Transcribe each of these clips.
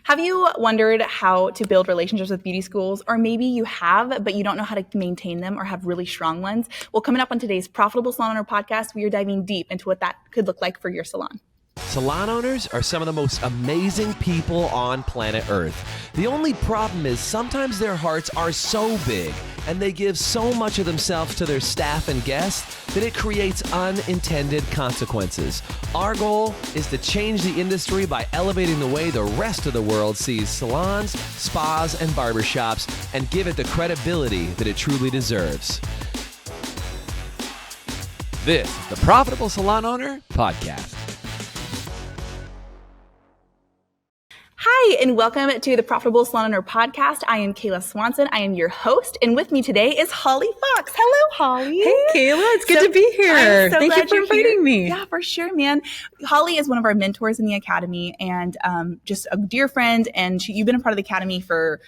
Have you wondered how to build relationships with beauty schools? Or maybe you have, but you don't know how to maintain them or have really strong ones? Well, coming up on today's Profitable Salon Owner podcast, we are diving deep into what that could look like for your salon. Salon owners are some of the most amazing people on planet Earth. The only problem is sometimes their hearts are so big and they give so much of themselves to their staff and guests that it creates unintended consequences. Our goal is to change the industry by elevating the way the rest of the world sees salons, spas, and barbershops and give it the credibility that it truly deserves. This is the Profitable Salon Owner Podcast. Hi, and welcome to the Profitable Salon Owner podcast. I am Kayla Swanson. I am your host, and with me today is Holly Fox. Hello, Holly. Hey, Kayla. It's good to be here. Thank you for inviting me. Yeah, for sure, man. Holly is one of our mentors in the academy and just a dear friend, and you've been a part of the academy for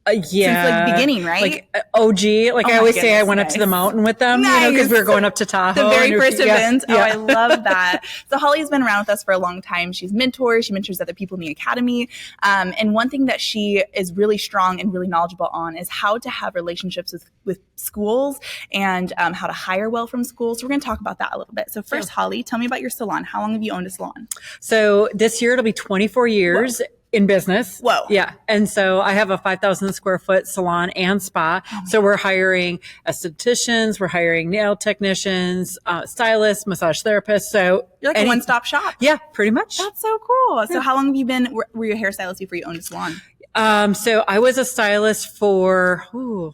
since like the beginning, right? Like OG. Like I always say, I went up to the mountain with them, because we were going up to Tahoe. The very first event. Yeah. Oh, I love that. So Holly's been around with us for a long time. She's mentors. She mentors other people in the academy. And one thing that she is really strong and really knowledgeable on is how to have relationships with schools and how to hire well from schools. So we're going to talk about that a little bit. So first, Holly, tell me about your salon. How long have you owned a salon? So this year it'll be 24 years. Whoa. In business. Whoa. Yeah. And so I have a 5,000 square foot salon and spa. So we're hiring estheticians, we're hiring nail technicians, stylists, massage therapists. So you're like a one-stop shop. Yeah, pretty much. That's so cool. So how long have you been, were you a hairstylist before you owned a salon? So I was a stylist for,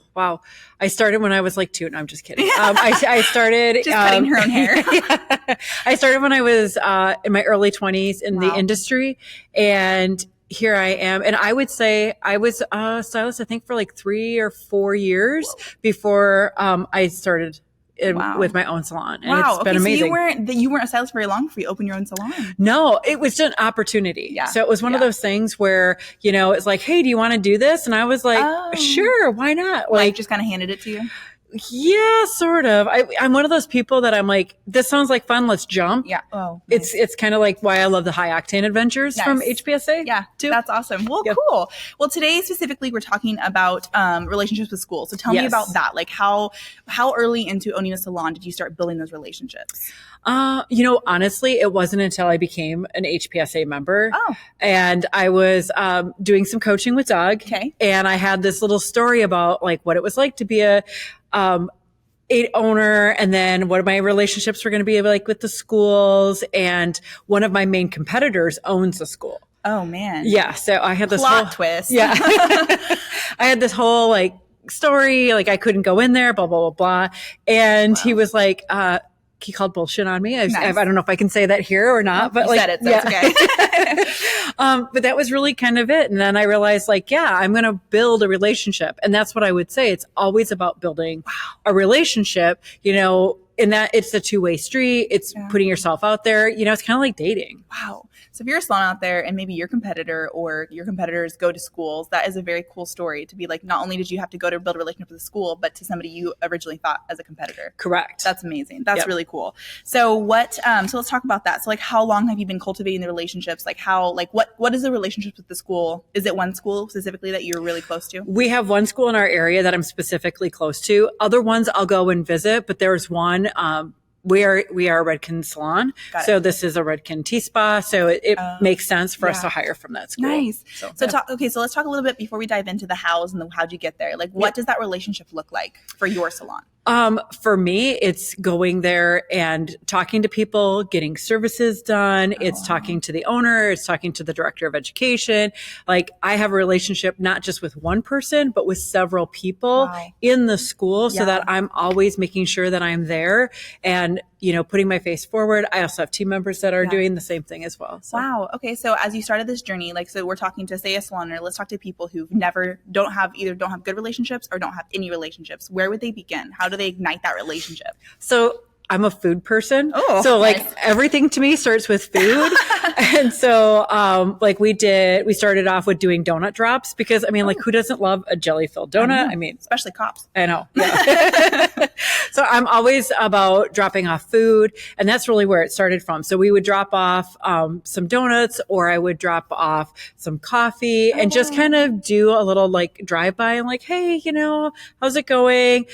I started when I was like 2. No, I'm just kidding. I started just cutting her own hair. Yeah. I started when I was, in my early 20s in the industry, and here I am. And I would say I was a stylist, I think for like 3 or 4 years before, I started with my own salon. And it's been amazing. So you weren't a stylist very long before you opened your own salon. No, it was just an opportunity. Yeah. So it was one of those things where, it's like, hey, do you want to do this? And I was like, sure, why not? Like just kind of handed it to you? Yeah, sort of. I'm one of those people that I'm like, this sounds like fun. Let's jump. Yeah. Oh, nice. It's kind of like why I love the high octane adventures from HPSA. Yeah, too. That's awesome. Well, cool. Well, today specifically, we're talking about relationships with schools. So tell me about that. Like how early into owning a salon did you start building those relationships? Honestly, it wasn't until I became an HPSA member. Oh. And I was doing some coaching with Doug. Okay. And I had this little story about like what it was like to be a owner, and then what my relationships were going to be like with the schools. And one of my main competitors owns a school. Oh man. Yeah. So I had this plot twist. Yeah. I had this whole like story, like I couldn't go in there, blah, blah, blah, blah. And he was like, he called bullshit on me. I don't know if I can say that here or not, but you said it, so it's okay. But that was really kind of it. And then I realized I'm going to build a relationship. And that's what I would say. It's always about building a relationship, in that it's a two-way street. It's putting yourself out there. It's kind of like dating. Wow. So if you're a salon out there and maybe your competitor or your competitors go to schools, that is a very cool story to be like, not only did you have to go to build a relationship with a school, but to somebody you originally thought as a competitor. Correct. That's amazing. That's really cool. So so let's talk about that. So like, how long have you been cultivating the relationships? Like what is the relationship with the school? Is it one school specifically that you're really close to? We have one school in our area that I'm specifically close to. Other ones I'll go and visit, but there's one, we are a Redken salon. So this is a Redken T-Spa. So it makes sense for us to hire from that school. Nice. So let's talk a little bit before we dive into the hows and the how'd you get there. Like what does that relationship look like for your salon? For me, it's going there and talking to people, getting services done. It's talking to the owner. It's talking to the director of education. Like I have a relationship, not just with one person, but with several people in the school so that I'm always making sure that I'm there and, putting my face forward. I also have team members that are doing the same thing as well. So. Wow. Okay. So as you started this journey, so we're talking to say a salon owner, let's talk to people who don't have good relationships or don't have any relationships. Where would they begin? How do they ignite that relationship? So I'm a food person. Oh, so like nice. everything to me starts with food. And so, like we started off with doing donut drops because I mean, like who doesn't love a jelly filled donut? I mean, especially cops. I know. Yeah. So I'm always about dropping off food, and that's really where it started from. So we would drop off some donuts, or I would drop off some coffee, and just kind of do a little like drive by and like, hey, you know, how's it going?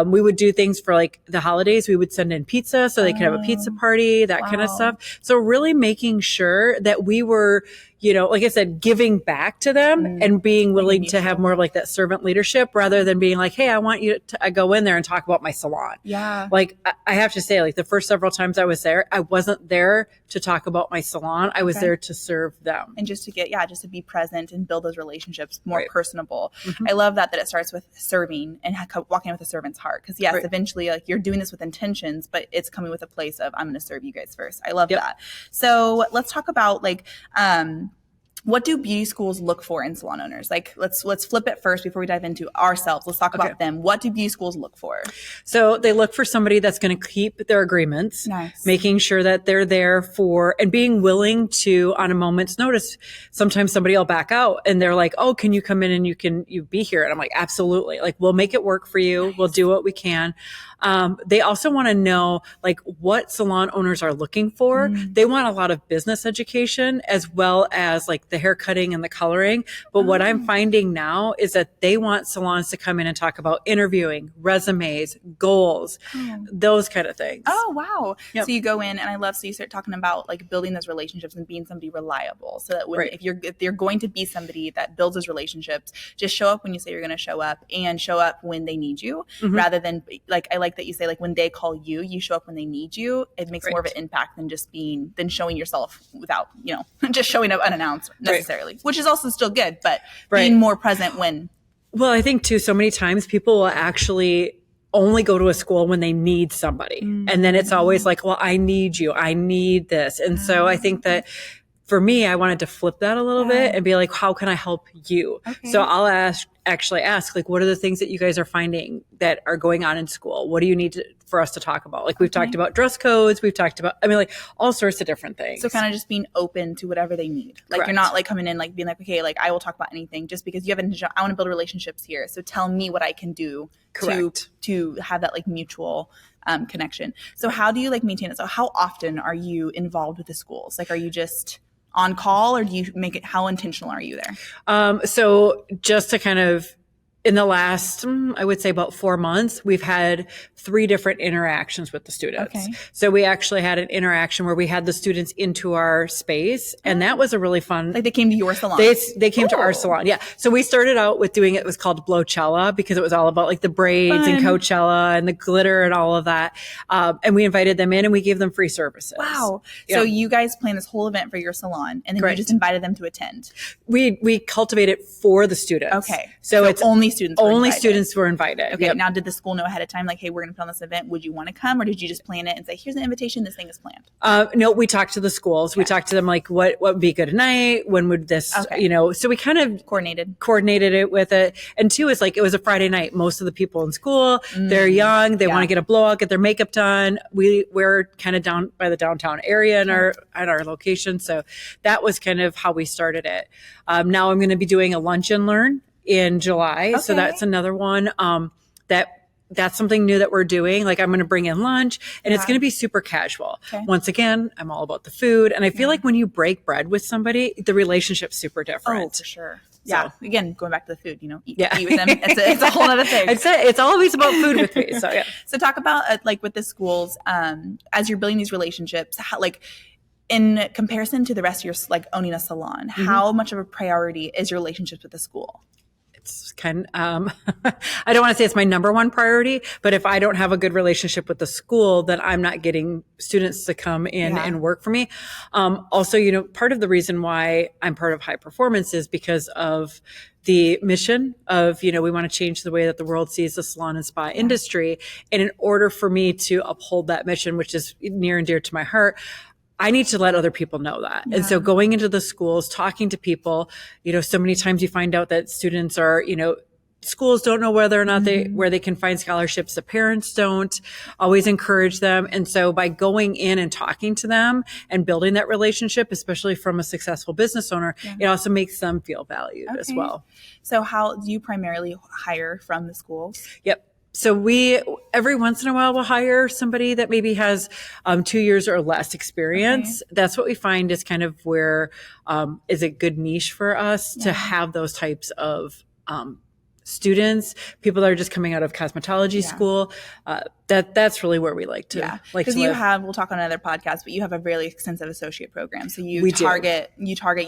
We would do things for like the holidays. We would send in pizza so they could have a pizza party, that kind of stuff. So really making sure that we were, you know, like I said, giving back to them and being willing to have more of like that servant leadership rather than being like, hey, I want you to go in there and talk about my salon. Yeah. Like I have to say, like the first several times I was there, I wasn't there to talk about my salon. I was there to serve them. And just to just to be present and build those relationships more personable. I love that it starts with serving and walking with a servant's heart. Because yes, eventually like you're doing this with intentions, but it's coming with a place of I'm going to serve you guys first. I love that. So let's talk about like, what do beauty schools look for in salon owners? Like, let's flip it first before we dive into ourselves. Let's talk about them. What do beauty schools look for? So they look for somebody that's going to keep their agreements, making sure that they're there for, and being willing to, on a moment's notice, sometimes somebody will back out and they're like, oh, can you come in and you be here? And I'm like, absolutely. Like, we'll make it work for you. We'll do what we can. They also want to know like what salon owners are looking for. They want a lot of business education as well as like the hair cutting and the coloring. But what I'm finding now is that they want salons to come in and talk about interviewing, resumes, goals, those kind of things. Oh, wow. Yep. So you go in and so you start talking about like building those relationships and being somebody reliable so that if you're going to be somebody that builds those relationships, just show up when you say you're going to show up and show up when they need you rather than like, I like that you say like when they call you, you show up when they need you. It makes more of an impact than showing yourself without, you know, just showing up unannounced necessarily, which is also still good, but being more present when. Well, I think too, so many times people will actually only go to a school when they need somebody. And then it's always like, well, I need you. I need this. And so I think that for me, I wanted to flip that a little bit and be like, how can I help you? So I'll actually ask, like, what are the things that you guys are finding that are going on in school? What do you need for us to talk about? Like we've talked about dress codes. We've talked about, I mean, like all sorts of different things. So kind of just being open to whatever they need. Like you're not like coming in, like being like, okay, like I will talk about anything just because you have I want to build relationships here. So tell me what I can do to have that like mutual connection. So how do you like maintain it? So how often are you involved with the schools? Like, are you just on call or do you make it, how intentional are you there? So just to kind of, in the last, I would say about 4 months, we've had 3 different interactions with the students. So we actually had an interaction where we had the students into our space, and that was a really fun. Like they came to your salon. They came to our salon. Yeah. So we started out with doing it was called Blowcella because it was all about like the braids and Coachella and the glitter and all of that. And we invited them in and we gave them free services. Wow. Yeah. So you guys planned this whole event for your salon and then you just invited them to attend. We cultivate it for the students. Okay. So it's only students were invited. Okay. Now, did the school know ahead of time, like, hey, we're going to put on this event. Would you want to come? Or did you just plan it and say, here's an invitation. This thing is planned? No, we talked to the schools. We talked to them like, what would be a good night? When would this, you know, so we kind of coordinated it with it. And 2 is like, it was a Friday night. Most of the people in school, they're young. They want to get a blowout, get their makeup done. We're kind of down by the downtown area at our location. So that was kind of how we started it. Now I'm going to be doing a lunch and learn in July. So that's another one, that's something new that we're doing. Like I'm going to bring in lunch and it's going to be super casual. Once again, I'm all about the food. And I feel like when you break bread with somebody, the relationship's super different. Oh, for sure. Yeah. So, again, going back to the food, you know, eat with them. It's a whole other thing. It's always about food with me. So yeah. So talk about like with the schools, as you're building these relationships, how, like, in comparison to the rest of your, like owning a salon, how much of a priority is your relationships with the school? It's kind of, I don't want to say it's my number one priority, but if I don't have a good relationship with the school, then I'm not getting students to come in and work for me. Also, you know, part of the reason why I'm part of High Performance is because of the mission of, you know, we want to change the way that the world sees the salon and spa industry. And in order for me to uphold that mission, which is near and dear to my heart, I need to let other people know that. And so going into the schools, talking to people, you know, so many times you find out that students are, you know, schools don't know whether or not where they can find scholarships. The parents don't always encourage them. And so by going in and talking to them and building that relationship, especially from a successful business owner, it also makes them feel valued as well. So how do you primarily hire from the schools? Yep. So we, every once in a while, we'll hire somebody that maybe has 2 years or less experience. That's what we find is kind of where is a good niche for us to have those types of students, people that are just coming out of cosmetology school. That's really where we like to because you have, we'll talk on another podcast, but you have a really extensive associate program. So you target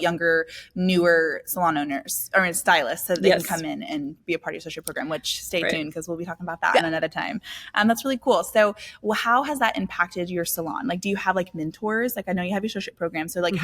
younger, newer salon owners or stylists so that they can come in and be a part of your associate program, which stay tuned because we'll be talking about that in another time. That's really cool. So how has that impacted your salon? Like, do you have like mentors? Like I know you have your associate program. So like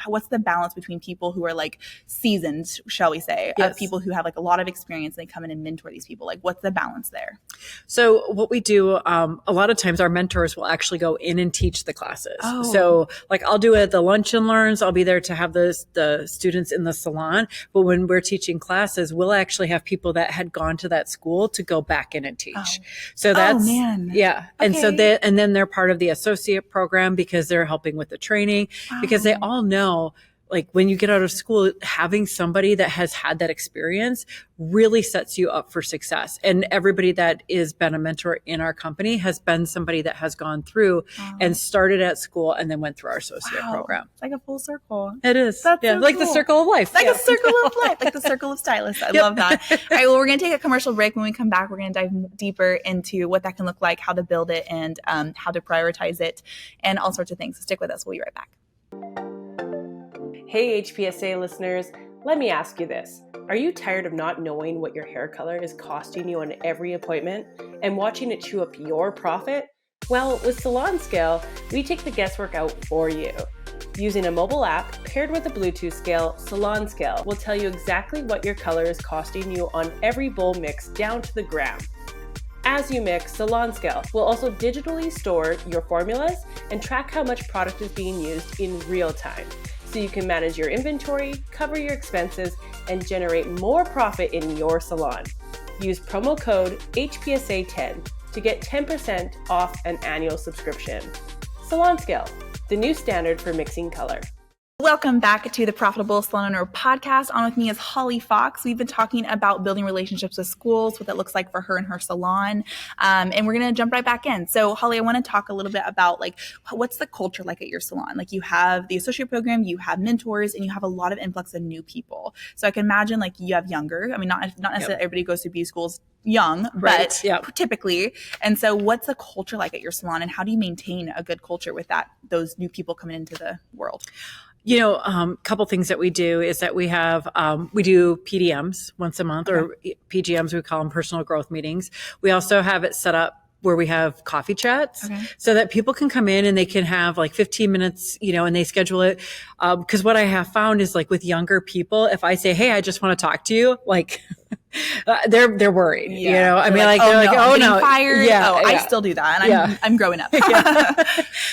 what's the balance between people who are like seasoned, shall we say, of people who have like a lot of experience and they come in and mentor these people? Like what's the balance there? So what we do, a lot of times our mentors will actually go in and teach the classes. So like I'll do the lunch and learns. I'll be there to have the students in the salon. But when we're teaching classes, we'll actually have people that had gone to that school to go back in and teach. So that's, And so and then they're part of the associate program because they're helping with the training because they all know, like when you get out of school, having somebody that has had that experience really sets you up for success. And everybody that is been a mentor in our company has been somebody that has gone through and started at school and then went through our associate program. It's like a full circle. It is. That's so like cool. The circle of life. Like a circle of life, like the circle of stylists. I love that. All right, well, we're going to take a commercial break. When we come back, we're going to dive deeper into what that can look like, how to build it, and how to prioritize it, and all sorts of things. So stick with us. We'll be right back. Hey HPSA listeners, let me ask you this. Are you tired of not knowing what your hair color is costing you on every appointment and watching it chew up your profit? Well, with Salon Scale, we take the guesswork out for you. Using a mobile app paired with a Bluetooth scale, Salon Scale will tell you exactly what your color is costing you on every bowl mix down to the gram. As you mix, Salon Scale will also digitally store your formulas and track how much product is being used in real time, so you can manage your inventory, cover your expenses, and generate more profit in your salon. Use promo code HPSA10 to get 10% off an annual subscription. Salon Scale, the new standard for mixing color. Welcome back to the Profitable Salon Owner podcast. On with me is Holly Fox. We've been talking about building relationships with schools, what that looks like for her and her salon. And we're going to jump right back in. So Holly, I want to talk a little bit about like, what's the culture like at your salon? Like you have the associate program, you have mentors, and you have a lot of influx of new people. So I can imagine like you have younger, I mean, not necessarily everybody goes to beauty schools young, but typically. And so what's the culture like at your salon and how do you maintain a good culture with those new people coming into the world? You know, a couple things that we do is that we have, we do PDMs once a month or PGMs, we call them personal growth meetings. We also have it set up where we have coffee chats so that people can come in and they can have like 15 minutes, you know, and they schedule it. Cause what I have found is like with younger people, if I say, hey, I just want to talk to you, like, they're worried, you know, I mean, like, they're like, oh no, fired. I still do that. And I'm growing up.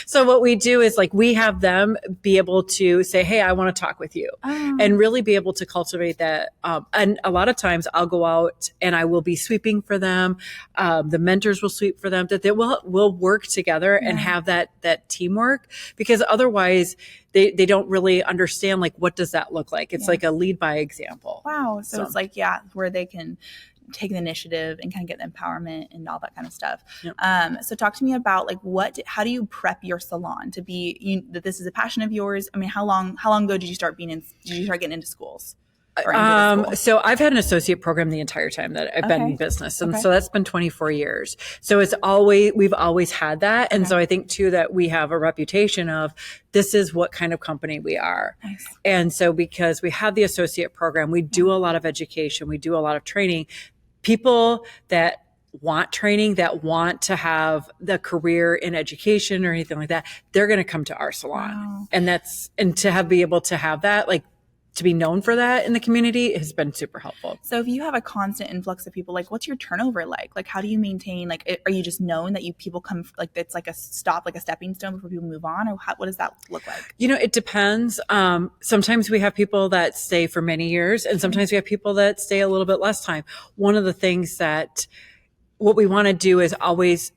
So what we do is like, we have them be able to say, hey, I want to talk with you and really be able to cultivate that. And a lot of times I'll go out and I will be sweeping for them. The mentors will sweep for them, that they will work together and have that teamwork, because otherwise they don't really understand, like, what does that look like? It's like a lead by example. Wow. So it's like, where they can take the initiative and kind of get the empowerment and all that kind of stuff. So talk to me about like how do you prep your salon to be, that this is a passion of yours? I mean, how long ago did you start getting into schools? So I've had an associate program the entire time that I've been in business. And so that's been 24 years. So we've always had that. And so I think too, that we have a reputation of this is what kind of company we are. Nice. And so because we have the associate program, we do a lot of education, we do a lot of training. People that want training, that want to have the career in education or anything like that, they're going to come to our salon. Wow. And to be able to have that, like, to be known for that in the community has been super helpful. So if you have a constant influx of people, like what's your turnover like? Like how do you maintain, like, are you just known that people come, like it's like a stop, like a stepping stone before people move on, or what does that look like? It depends. Sometimes we have people that stay for many years, and sometimes we have people that stay a little bit less time. One of the things that what we want to do is always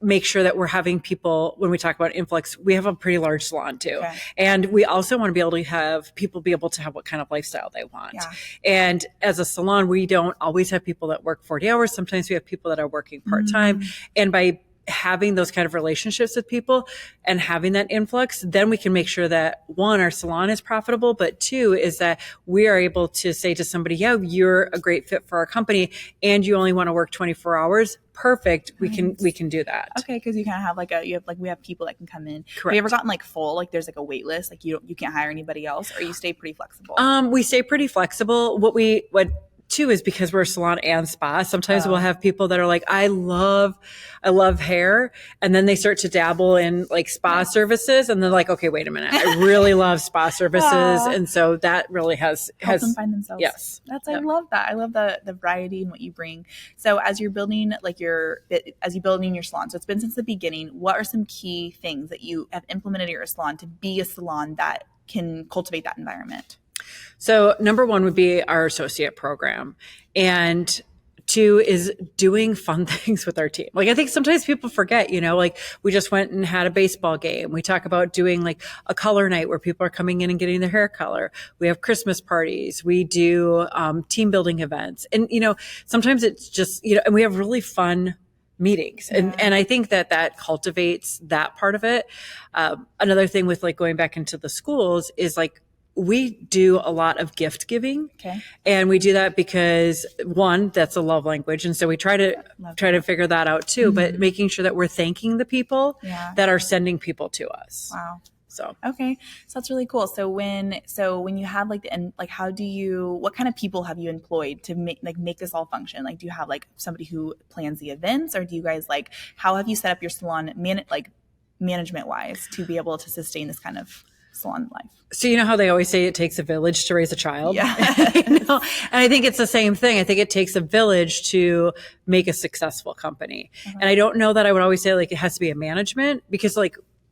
make sure that we're having people, when we talk about influx, we have a pretty large salon too. Okay. And we also want to be able to have people be able to have what kind of lifestyle they want. Yeah. And as a salon, we don't always have people that work 40 hours. Sometimes we have people that are working part-time. And by having those kind of relationships with people and having that influx, then we can make sure that one, our salon is profitable, but two is that we are able to say to somebody, yeah, you're a great fit for our company and you only want to work 24 hours. Perfect. We can do that. Okay. Cause you kind of have we have people that can come in. Correct. Have you ever gotten like full, like there's like a wait list, like you can't hire anybody else, or you stay pretty flexible? We stay pretty flexible. What too is because we're a salon and spa. Sometimes we'll have people that are like, I love hair. And then they start to dabble in like spa services. And they're like, okay, wait a minute. I really love spa services. And so that really has them find themselves. Yes. I love that. I love the variety and what you bring. So as you're building your salon, so it's been since the beginning, what are some key things that you have implemented at your salon to be a salon that can cultivate that environment? So number one would be our associate program. And two is doing fun things with our team. Like I think sometimes people forget, like we just went and had a baseball game. We talk about doing like a color night where people are coming in and getting their hair color. We have Christmas parties. We do team building events. And, sometimes it's just, and we have really fun meetings. And I think that cultivates that part of it. Another thing with like going back into the schools is like, we do a lot of gift giving. Okay. And we do that because one, that's a love language. And so we try to figure that out too, but making sure that we're thanking the people that are sending people to us. Wow. So, okay. So that's really cool. So when you have what kind of people have you employed to make this all function? Like, do you have like somebody who plans the events, or do you guys how have you set up your salon management wise to be able to sustain this kind of salon life? So you know how they always say it takes a village to raise a child? Yeah. And I think it's the same thing. I think it takes a village to make a successful company. And I don't know that I would always say like it has to be a management, because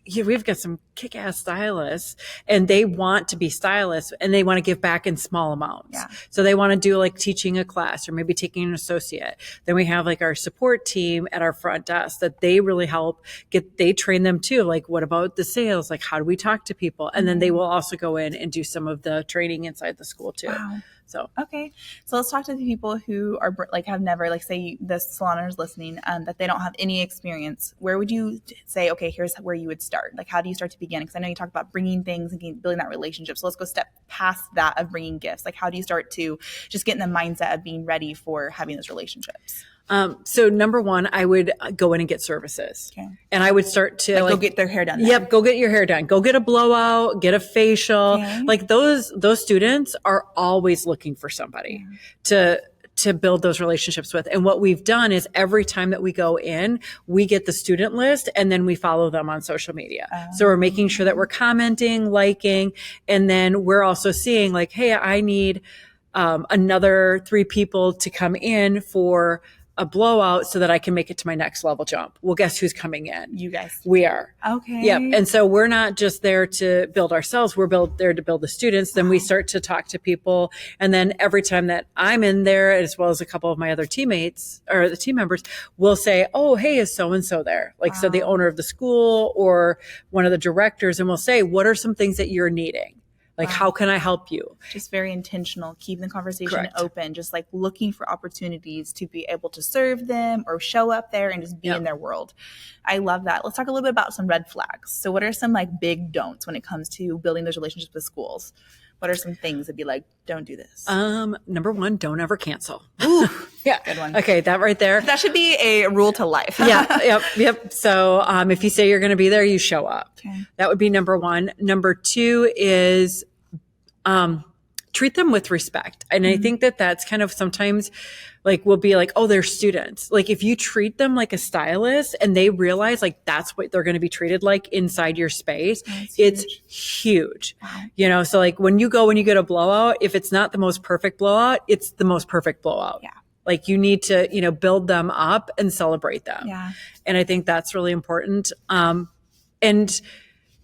we've got some kick-ass stylists and they want to be stylists and they want to give back in small amounts. Yeah. So they want to do like teaching a class or maybe taking an associate. Then we have like our support team at our front desk that they really help they train them too. Like, what about the sales? Like, how do we talk to people? And then they will also go in and do some of the training inside the school too. Wow. So, okay. So let's talk to the people who are have never, say the saloners listening, that they don't have any experience. Where would you say, okay, here's where you would start? Like, how do you start to begin? Because I know you talked about bringing things and building that relationship. So let's go step past that of bringing gifts. Like, how do you start to just get in the mindset of being ready for having those relationships? So number one, I would go in and get services. Okay. And I would start to go get their hair done. Yep. Go get your hair done. Go get a blowout, get a facial. Okay. Like those students are always looking for somebody to build those relationships with. And what we've done is every time that we go in, we get the student list and then we follow them on social media. So we're making sure that we're commenting, liking, and then we're also seeing like, hey, I need another 3 people to come in for a blowout so that I can make it to my next level jump. Well, guess who's coming in? You guys. We are. Okay. Yep. And so we're not just there to build ourselves. We're there to build the students. Then we start to talk to people. And then every time that I'm in there, as well as a couple of my other teammates or the team members, we'll say, oh, hey, is so-and-so there? Like, so the owner of the school or one of the directors, and we'll say, what are some things that you're needing? Like, how can I help you? Just very intentional, keeping the conversation open, just like looking for opportunities to be able to serve them or show up there and just be in their world. I love that. Let's talk a little bit about some red flags. So what are some big don'ts when it comes to building those relationships with schools? What are some things that be like, don't do this? Number one, don't ever cancel. Ooh, yeah. Good one. Okay. That right there. That should be a rule to life. Yep. So, if you say you're going to be there, you show up. Okay. That would be number one. Number two is, treat them with respect. And I think that that's kind of sometimes like, we'll be like, oh, they're students. Like if you treat them like a stylist and they realize like that's what they're going to be treated like inside your space, it's huge. Wow. So like when you get a blowout, if it's not the most perfect blowout, it's the most perfect blowout. Yeah. Like you need to, build them up and celebrate them. Yeah. And I think that's really important. And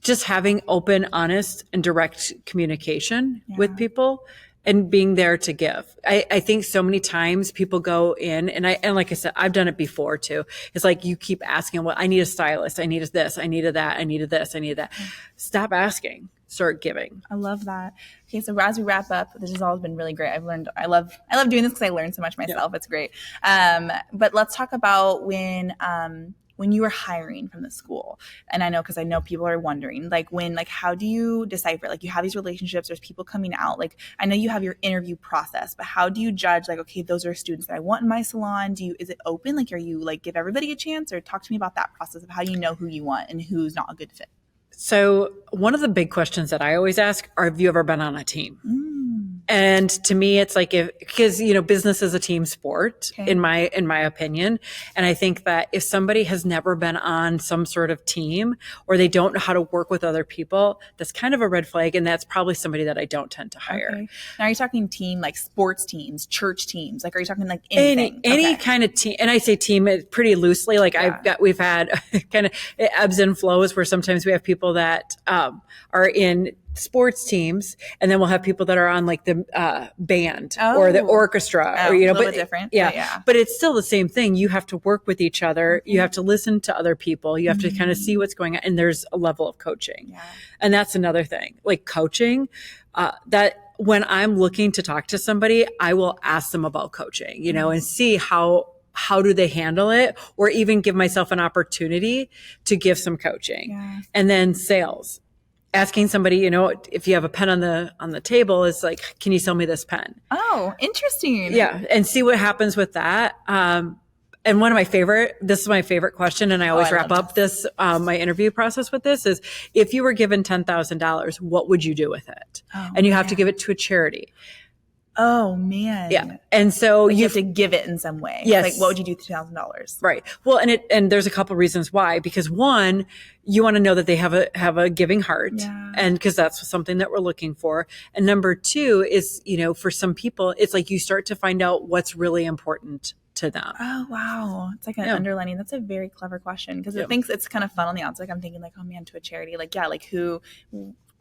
just having open, honest, and direct communication with people and being there to give. I think so many times people go in and like I said, I've done it before too. It's like you keep asking, well, I need a stylist. I need this. I needed that. I needed this. I needed that. Stop asking. Start giving. I love that. Okay, so as we wrap up, this has all been really great. I love doing this because I learned so much myself. It's great. But let's talk about when you were hiring from the school. And I know, because I know people are wondering, how do you decipher? Like you have these relationships, there's people coming out. Like I know you have your interview process, but how do you judge okay, those are students that I want in my salon? Is it open? Like, are you give everybody a chance, or talk to me about that process of how you know who you want and who's not a good fit? So one of the big questions that I always ask are, have you ever been on a team? And to me, it's like because business is a team sport, in my opinion. And I think that if somebody has never been on some sort of team, or they don't know how to work with other people, that's kind of a red flag. And that's probably somebody that I don't tend to hire. Okay. Now, are you talking team, like sports teams, church teams? Like, are you talking like anything? Any kind of team? And I say team pretty loosely. Like we've had kind of ebbs and flows where sometimes we have people that are in sports teams, and then we'll have people that are on like the band or the orchestra, or a little bit different. But it's still the same thing. You have to work with each other. You have to listen to other people. You have to kind of see what's going on, and there's a level of coaching. And that's another thing, like coaching, that when I'm looking to talk to somebody, I will ask them about coaching, and see how do they handle it, or even give myself an opportunity to give some coaching. And then sales. Asking somebody, if you have a pen on the table, is like, can you sell me this pen? Oh, interesting. Yeah. And see what happens with that. And this is my favorite question. And I always wrap up this, my interview process with this is, if you were given $10,000, what would you do with it? And you have to give it to a charity. Oh man. Yeah. And so you have to give it in some way. Yes. Like, what would you do with $2,000? Right. Well, and there's a couple reasons why, because one, you want to know that they have a giving heart, and because that's something that we're looking for. And number two is, for some people, it's like you start to find out what's really important to them. Oh, wow. It's like an underlining. That's a very clever question, because it thinks it's kind of fun on the outside. Like, I'm thinking like, oh man, to a charity. Like, who,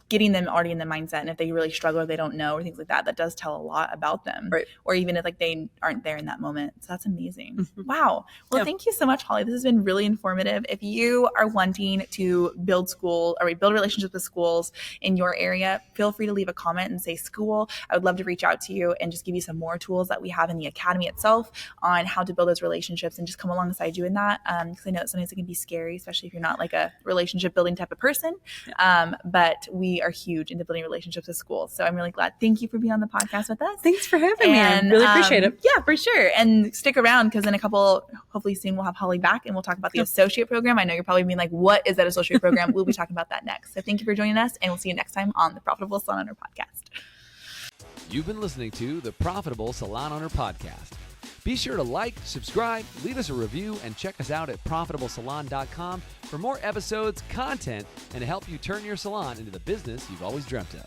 getting them already in the mindset. And if they really struggle or they don't know or things like that, that does tell a lot about them. Right. Or even if they aren't there in that moment. So that's amazing. Wow. Well, thank you so much, Holly. This has been really informative. If you are wanting to build relationships with schools in your area, feel free to leave a comment and say school. I would love to reach out to you and just give you some more tools that we have in the academy itself on how to build those relationships, and just come alongside you in that. Because I know that sometimes it can be scary, especially if you're not like a relationship building type of person. But we are huge into building relationships with schools. So I'm really glad. Thank you for being on the podcast with us. Thanks for having me. I really appreciate it. Yeah, for sure. And stick around, because in hopefully soon we'll have Holly back and we'll talk about the associate program. I know you're probably being like, what is that associate program? We'll be talking about that next. So thank you for joining us, and we'll see you next time on the Profitable Salon Owner Podcast. You've been listening to the Profitable Salon Owner Podcast. Be sure to like, subscribe, leave us a review, and check us out at profitablesalon.com for more episodes, content, and to help you turn your salon into the business you've always dreamt of.